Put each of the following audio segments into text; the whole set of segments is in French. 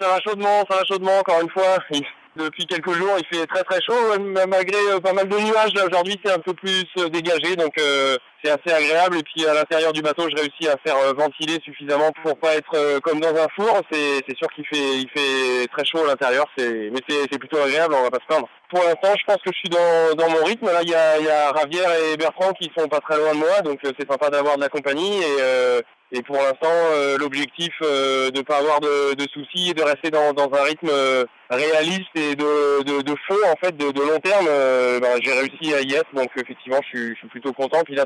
Ça va chaudement, encore une fois. Depuis quelques jours, il fait très très chaud, malgré pas mal de nuages. Là, aujourd'hui, c'est un peu plus dégagé, donc c'est assez agréable. Et puis à l'intérieur du bateau, je réussis à faire ventiler suffisamment pour pas être comme dans un four. C'est sûr qu'il fait très chaud à l'intérieur, mais c'est plutôt agréable, on va pas se plaindre. Pour l'instant, je pense que je suis dans mon rythme. Là, il y a Ravière et Bertrand qui sont pas très loin de moi, donc c'est sympa d'avoir de la compagnie. Et pour l'instant, l'objectif de pas avoir de soucis et de rester dans un rythme réaliste et de fond, en fait, de long terme, j'ai réussi à y être. Donc effectivement, je suis plutôt content. Puis là,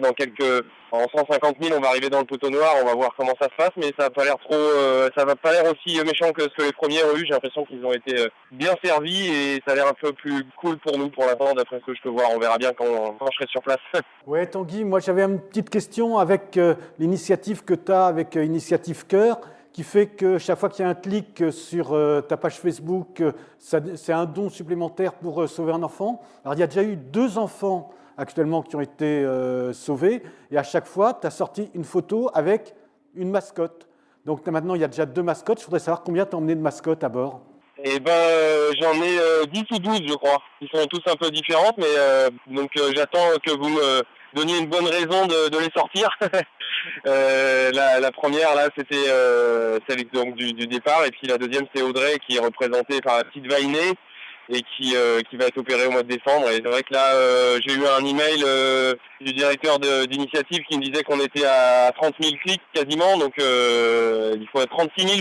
en 150 000, on va arriver dans le poteau noir. On va voir comment ça se passe, mais ça va pas l'air aussi méchant que ce que les premiers ont eu. J'ai l'impression qu'ils ont été bien servis et ça a l'air un peu plus cool pour nous pour l'instant, d'après ce que je peux voir. On verra bien quand je serai sur place. Ouais, Tanguy, moi j'avais une petite question avec l'initiative que tu as avec Initiative Cœur, qui fait que chaque fois qu'il y a un clic sur ta page Facebook, c'est un don supplémentaire pour sauver un enfant. Alors il y a déjà eu 2 enfants actuellement qui ont été sauvés, et à chaque fois, tu as sorti une photo avec une mascotte. Donc maintenant, il y a déjà 2 mascottes. Je voudrais savoir combien tu as emmené de mascottes à bord. Eh j'en ai 10 ou 12, je crois. Ils sont tous un peu différentes, mais j'attends que vous me donniez une bonne raison de les sortir. La première, là, c'était celle donc, du départ, et puis la deuxième, c'est Audrey, qui est représentée par la petite Vainée, et qui va être opérée au mois de décembre. Et c'est vrai que là, j'ai eu un email du directeur d'initiative qui me disait qu'on était à 30 000 clics quasiment, donc il faut être 36 000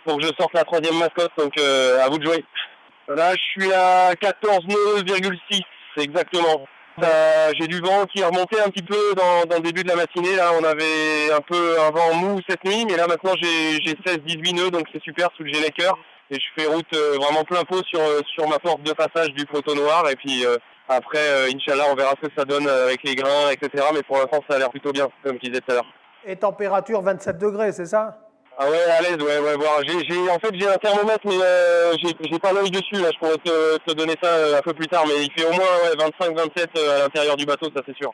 pour que je sorte la 3e mascotte, donc à vous de jouer. Là, je suis à 14,6 exactement. J'ai du vent qui est remonté un petit peu dans le début de la matinée. Là, on avait un peu un vent mou cette nuit, mais là maintenant j'ai 16-18 nœuds, donc c'est super sous le Génécœur. Et je fais route vraiment plein pot sur ma porte de passage du poteau noir. Et puis après, Inch'Allah, on verra ce que ça donne avec les grains, etc. Mais pour l'instant, ça a l'air plutôt bien, comme je disais tout à l'heure. Et température 27 degrés, c'est ça? Ah ouais, à l'aise, ouais. Voir. En fait, j'ai un thermomètre, mais j'ai pas l'œil dessus. Là, je pourrais te donner ça un peu plus tard, mais il fait au moins 25-27 à l'intérieur du bateau, ça c'est sûr.